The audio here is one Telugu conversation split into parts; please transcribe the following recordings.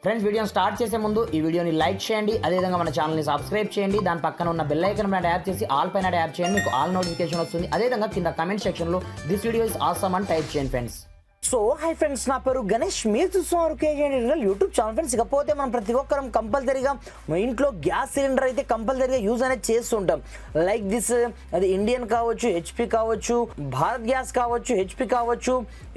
ఫ్రెండ్స్ వీడియోని స్టార్ట్ చేసే ముందు ఈ వీడియోని లైక్ చేయండి, అదేవిధంగా మన ఛానల్ని సబ్స్క్రైబ్ చేయండి. దాని పక్కన ఉన్న బెల్ ఐకాన్ పైన ట్యాప్ చేసి ఆల్ పైన ట్యాప్ చేయండి, మీకు ఆల్ నోటిఫికేషన్ వస్తుంది. అదేవిధంగా కింద కమెంట్ సెక్షన్లో దిస్ వీడియో ఇస్ ఆసమ్ అని టైప్ చేయండి ఫ్రెండ్స్. సో హై ఫ్రెండ్స్, నా పేరు గణేష్, మీరు చూస్తున్నారు కేజీఎన్ యూట్యూబ్ ఛానల్. ఫ్రెండ్స్, ఇకపోతే మనం ప్రతి ఒక్కరం కంపల్సరీగా మా ఇంట్లో గ్యాస్ సిలిండర్ అయితే కంపల్సరీగా యూజ్ అనేది చేస్తుంటాం. లైక్ దిస్, అది ఇండియన్ కావచ్చు, హెచ్పి కావచ్చు, భారత్ గ్యాస్ కావచ్చు, హెచ్పి కావచ్చు,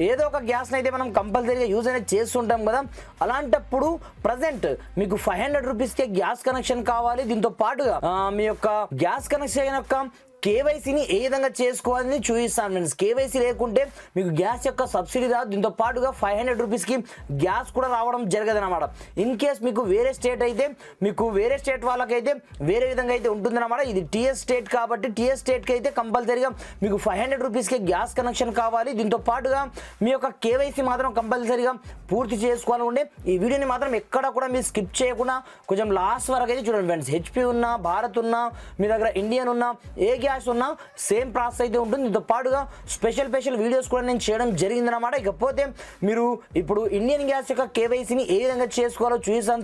ఏదో ఒక గ్యాస్ని అయితే మనం కంపల్సరీగా యూజ్ అనేది చేస్తుంటాం కదా. అలాంటప్పుడు ప్రజెంట్ మీకు 500 రూపీస్కే గ్యాస్ కనెక్షన్ కావాలి. దీంతో పాటుగా మీ యొక్క గ్యాస్ కనెక్షన్ యొక్క కేవైసీని ఏ విధంగా చేసుకోవాలని చూపిస్తాను ఫ్రెండ్స్. కేవైసీ లేకుంటే మీకు గ్యాస్ యొక్క సబ్సిడీ రాదు. దీంతో పాటుగా 500 రూపీస్కి గ్యాస్ కూడా రావడం జరగదు అనమాట. ఇన్ కేస్ మీకు వేరే స్టేట్ అయితే, మీకు వేరే స్టేట్ వాళ్ళకైతే వేరే విధంగా అయితే ఉంటుందన్నమాట. ఇది టీఎస్ స్టేట్ కాబట్టి టీఎస్ స్టేట్కి అయితే కంపల్సరీగా మీకు 500 రూపీస్కి గ్యాస్ కనెక్షన్ కావాలి. దీంతో పాటుగా మీ యొక్క కేవైసీ మాత్రం కంపల్సరీగా పూర్తి చేసుకోవాలనుకుంటే ఈ వీడియోని మాత్రం ఎక్కడ కూడా మీరు స్కిప్ చేయకుండా కొంచెం లాస్ట్ వరకు అయితే చూడండి ఫ్రెండ్స్. హెచ్పి ఉన్నా, భారత్ ఉన్నా, మీ దగ్గర ఇండియన్ ఉన్నా, ఏ గ్యాస్ ఉన్నా సేమ్ ప్రాసెస్ అయితే ఉంటుంది. దీంతో పాటుగా స్పెషల్ వీడియోస్ కూడా నేను చేయడం జరిగిందన్నమాట. ఇకపోతే మీరు ఇప్పుడు ఇండియన్ గ్యాస్ యొక్క కేవైసీని ఏ విధంగా చేసుకోవాలో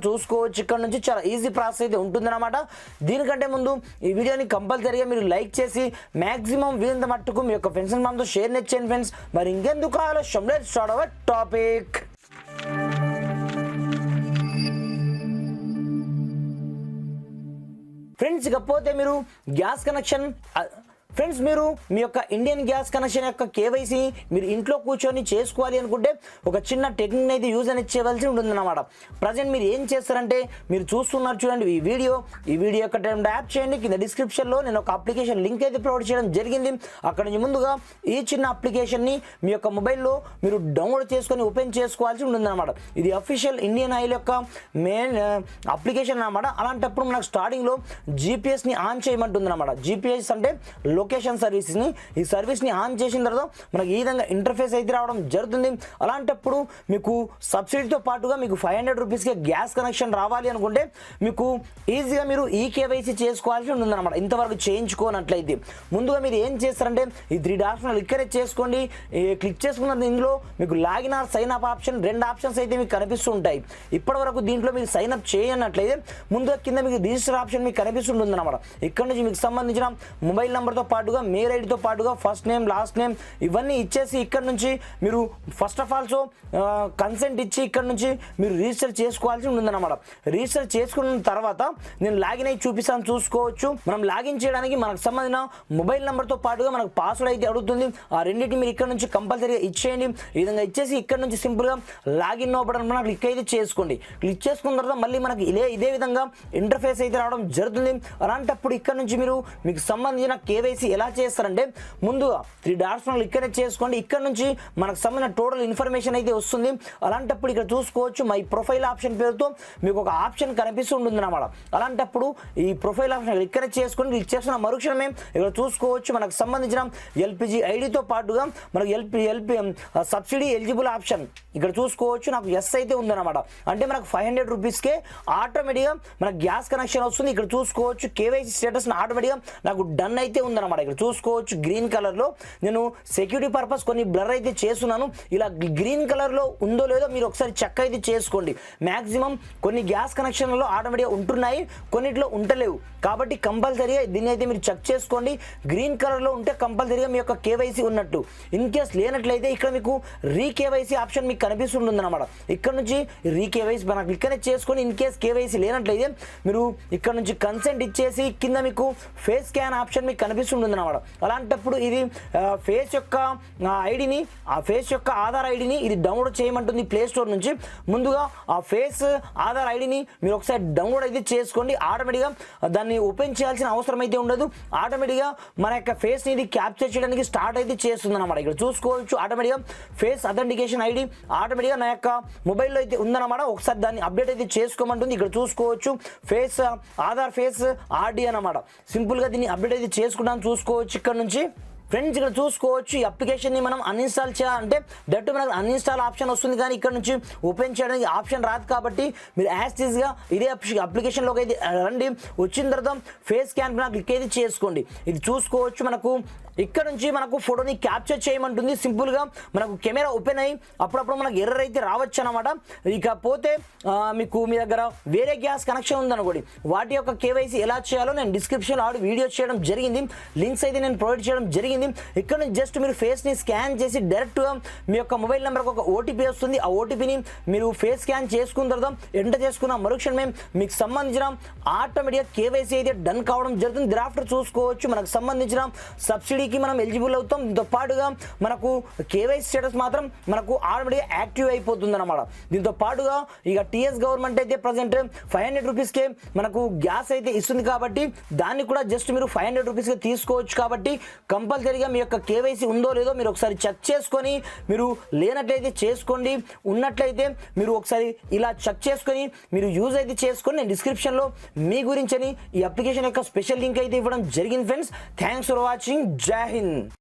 చూసుకోవచ్చు. ఇక్కడ నుంచి చాలా ఈజీ ప్రాసెస్ అయితే ఉంటుందన్నమాట. దీనికంటే ముందు ఈ వీడియోని కంపల్సరీగా మీరు లైక్ చేసి మాక్సిమం వీలంత మట్టుకు మీ యొక్క ఫ్రెండ్స్ మనతో షేర్ చేయండి ఫ్రెండ్స్. మరి ఇంకెందుకు ఆలస్యం, let's start our topic. Friends, ఇకపోతే మీరు గ్యాస్ కనెక్షన్ మీరు మీ యొక్క ఇండియన్ గ్యాస్ కనెక్షన్ యొక్క కేవైసీ మీరు ఇంట్లో కూర్చొని చేసుకోవాలి అనుకుంటే ఒక చిన్న టెక్నిక్ అయితే యూజ్ అనేది చేయవలసి ఉంటుందన్నమాట. ప్రజెంట్ మీరు ఏం చేస్తారంటే, మీరు చూస్తున్నారు చూడండి ఈ వీడియో యొక్క ట్యాప్ చేయండి. కింద డిస్క్రిప్షన్లో నేను ఒక అప్లికేషన్ లింక్ అయితే ప్రొవైడ్ చేయడం జరిగింది. అక్కడ నుంచి ముందుగా ఈ చిన్న అప్లికేషన్ని మీ యొక్క మొబైల్లో మీరు డౌన్లోడ్ చేసుకొని ఓపెన్ చేసుకోవాల్సి ఉంటుందన్నమాట. ఇది అఫీషియల్ ఇండియన్ ఆయిల్ యొక్క మెయిన్ అప్లికేషన్ అన్నమాట. అలాంటప్పుడు మనకు స్టార్టింగ్లో జీపీఎస్ని ఆన్ చేయమంటుంది అన్నమాట. జీపీఎస్ అంటే లొకేషన్ సర్వీస్ని, ఈ సర్వీస్ని ఆన్ చేసిన తర్వాత మనకి ఈ విధంగా ఇంటర్ఫేస్ అయితే రావడం జరుగుతుంది. అలాంటప్పుడు మీకు సబ్సిడీతో పాటుగా మీకు 500 రూపీస్కి గ్యాస్ కనెక్షన్ రావాలి అనుకుంటే మీకు ఈజీగా మీరు ఈ కేవైసీ చేసుకోవాల్సి ఉంటుందన్నమాట. ఇంతవరకు చేయించుకోనట్లయితే ముందుగా మీరు ఏం చేస్తారంటే ఈ 3 డాట్స్ ఇక్కడే చేసుకోండి. క్లిక్ చేసుకున్న ఇందులో మీకు login or sign up option 2 options అయితే మీకు కనిపిస్తూ ఉంటాయి. ఇప్పటి వరకు దీంట్లో మీరు సైన్ అప్ చేయనట్లయితే ముందుగా కింద మీకు రిజిస్టర్ ఆప్షన్ మీకు కనిపిస్తుంటుంది అన్నమాట. ఇక్కడ నుంచి మీకు సంబంధించిన మొబైల్ నెంబర్తో పాటుగా మెయిల్ ఐడితో పాటుగా ఫస్ట్ నేమ్, లాస్ట్ నేమ్ ఇవన్నీ ఇచ్చేసి ఇక్కడ నుంచి మీరు ఫస్ట్ ఆఫ్ ఆల్సో కన్సెంట్ ఇచ్చి ఇక్కడ నుంచి మీరు రిజిస్టర్ చేసుకోవాల్సి ఉంటుందన్నమాట. రిజిస్టర్ చేసుకున్న తర్వాత నేను లాగిన్ అయ్యి చూపిస్తాను, చూసుకోవచ్చు. మనం లాగిన్ చేయడానికి మనకు సంబంధించిన మొబైల్ నెంబర్తో పాటుగా మనకు పాస్వర్డ్ అయితే అడుగుతుంది. ఆ రెండింటిని మీరు ఇక్కడ నుంచి కంపల్సరీగా ఇచ్చేయండి. ఈ విధంగా ఇచ్చేసి ఇక్కడ నుంచి సింపుల్గా లాగిన్ అవ్వడం మనం క్లిక్ అయితే చేసుకోండి. క్లిక్ చేసుకున్న తర్వాత మళ్ళీ మనకి ఇదే విధంగా ఇంటర్ఫేస్ అయితే రావడం జరుగుతుంది. అలాంటప్పుడు ఇక్కడ నుంచి మీకు సంబంధించిన కేవైసీ ఎలా చేస్తారంటే ముందుగా 3 డాట్స్ ఇక్కడే చేసుకోండి. ఇక్కడ నుంచి మనకు సంబంధించిన టోటల్ ఇన్ఫర్మేషన్ అయితే వస్తుంది. అలాంటప్పుడు ఇక్కడ చూసుకోవచ్చు మై ప్రొఫైల్ ఆప్షన్ పేరుతో మీకు ఒక ఆప్షన్ కనిపిస్తూ ఉంటుంది అన్నమాట. అలాంటప్పుడు ఈ ప్రొఫైల్ ఆప్షన్ ఇక్కడే చేసుకొని క్లిక్ చేస్తున్న మరుక్షణమే ఇక్కడ చూసుకోవచ్చు మనకు సంబంధించిన ఎల్పిజి ఐడితో పాటుగా మనకు ఎల్పి సబ్సిడీ ఎలిజిబుల్ ఆప్షన్ ఇక్కడ చూసుకోవచ్చు. నాకు ఎస్ అయితే ఉందన్నమాట. అంటే మనకు 500 రూపీస్కే ఆటోమేటిక్గా మనకు గ్యాస్ కనెక్షన్ వస్తుంది. ఇక్కడ చూసుకోవచ్చు కేవైసీ స్టేటస్ ఆటోమేటిక్గా నాకు డన్ అయితే ఉందన్నమాట. ఇక్కడ చూసుకోవచ్చు గ్రీన్ కలర్లో నేను సెక్యూరిటీ పర్పస్ కొన్ని బ్లర్ అయితే చేస్తున్నాను. ఇలా గ్రీన్ కలర్లో ఉందో లేదో మీరు ఒకసారి చెక్ అయితే చేసుకోండి. మ్యాక్సిమం కొన్ని గ్యాస్ కనెక్షన్లలో ఆటోమేటిక్గా ఉంటున్నాయి, కొన్నిట్లో ఉంటలేవు. కాబట్టి కంపల్సరీగా దీన్ని అయితే మీరు చెక్ చేసుకోండి. గ్రీన్ కలర్లో ఉంటే కంపల్సరీగా మీ యొక్క కేవైసీ ఉన్నట్టు. ఇన్ కేస్ లేనట్లయితే ఇక్కడ మీకు రీకేవైసీ ఆప్షన్ మీకు కనిపిస్తుంటుంది అన్నమాట. ఇక్కడ నుంచి రీకేవైసీ మనకు ఇక్కడనే చేసుకొని ఇన్ కేస్ కేవైసీ లేనట్లయితే మీరు ఇక్కడ నుంచి కన్సెంట్ ఇచ్చేసి కింద మీకు ఫేస్ స్కాన్ ఆప్షన్ మీకు కనిపిస్తుంటుంది అన్నమాట. అలాంటప్పుడు ఇది ఫేస్ యొక్క ఐడిని, ఆ ఫేస్ యొక్క ఆధార్ ఐడిని ఇది డౌన్లోడ్ చేయమంటుంది ప్లే స్టోర్ నుంచి. ముందుగా ఆ ఫేస్ ఆధార్ ఐడిని మీరు ఒకసారి డౌన్లోడ్ అయితే చేసుకోండి. ఆటోమేటిక్గా దాన్ని ఓపెన్ చేయాల్సిన అవసరం అయితే ఉండదు. ఆటోమేటిక్గా మన యొక్క ఫేస్ని ఇది క్యాప్చర్ చేయడానికి స్టార్ట్ అయితే చేస్తుంది అన్నమాట. ఇక్కడ చూసుకోవచ్చు ఆటోమేటిక్గా ఫేస్ అథెంటికేషన్ ఐడి ఆటోమేటిక్గా నా యొక్క మొబైల్లో అయితే ఉందన్నమాట. ఒకసారి దాన్ని అప్డేట్ అయితే చేసుకోమంటుంది. ఇక్కడ చూసుకోవచ్చు ఫేస్ ఆధార్ ఫేస్ ఆర్డి అన్నమాట. సింపుల్గా దీన్ని అప్డేట్ అయితే చేసుకుంటాను చూసుకోవచ్చు ఇక్కడ నుంచి. ఫ్రెండ్స్, ఇక్కడ చూసుకోవచ్చు ఈ అప్లికేషన్ని మనం అన్ఇన్స్టాల్ చేయాలంటే డైరెక్ట్ మనకు అన్ఇన్స్టాల్ ఆప్షన్ వస్తుంది, కానీ ఇక్కడ నుంచి ఓపెన్ చేయడానికి ఆప్షన్ రాదు. కాబట్టి మీరు యాజ్ ఈజ్గా ఇదే అప్లికేషన్లోకి అయితే రండి. వచ్చిన తర్వాత ఫేస్ స్కాన్ క్లిక్ అయితే చేసుకోండి. ఇది చూసుకోవచ్చు మనకు ఇక్కడ నుంచి మనకు ఫోటోని క్యాప్చర్ చేయమంటుంది. సింపుల్గా మనకు కెమెరా ఓపెన్ అయ్యి అప్పుడప్పుడు మనకు ఎర్రర్ అయితే రావచ్చు అనమాట. ఇకపోతే మీకు మీ దగ్గర వేరే గ్యాస్ కనెక్షన్ ఉందనుకోండి, వాటి యొక్క కేవైసీ ఎలా చేయాలో నేను డిస్క్రిప్షన్లో ఆల్రెడీ వీడియో చేయడం జరిగింది, లింక్స్ అయితే నేను ప్రొవైడ్ చేయడం జరిగింది. ఇక్కడ నుంచి జస్ట్ మీరు ఫేస్ని స్కాన్ చేసి డైరెక్ట్గా మీ యొక్క మొబైల్ నెంబర్కి ఒక ఓటీపీ వస్తుంది. ఆ ఓటీపీని మీరు ఫేస్ స్కాన్ చేసుకున్న తర్వాత ఎంటర్ చేసుకున్న మరుక్షణమే మీకు సంబంధించిన ఆటోమేటిక్గా కేవైసీ అయితే డన్ కావడం జరుగుతుంది. డ్రాఫ్టర్ చూసుకోవచ్చు, మనకు సంబంధించిన సబ్సిడీకి మనం ఎలిజిబుల్ అవుతాం. దీంతో పాటుగా మనకు కేవైసీ స్టేటస్ మాత్రం మనకు ఆటోమేటిక్గా యాక్టివ్ అయిపోతుంది అనమాట. దీంతో పాటుగా ఇక టీఎస్ గవర్నమెంట్ అయితే ప్రజెంట్ 500 రూపీస్కే మనకు గ్యాస్ అయితే ఇస్తుంది కాబట్టి దాన్ని కూడా జస్ట్ మీరు 500 రూపీస్కి తీసుకోవచ్చు. కాబట్టి కంపల్సరీగా మీ యొక్క కేవైసీ ఉందో లేదో మీరు ఒకసారి చెక్ చేసుకొని, మీరు లేనట్లయితే చేసుకోండి, ఉన్నట్లయితే మీరు ఒకసారి ఇలా చెక్ చేసుకొని మీరు యూజ్ అయితే చేసుకొని నేను డిస్క్రిప్షన్లో మీ గురించి అని ఈ అప్లికేషన్ యొక్క స్పెషల్ లింక్ అయితే ఇవ్వడం జరిగింది ఫ్రెండ్స్. Thanks for watching. జై హింద్.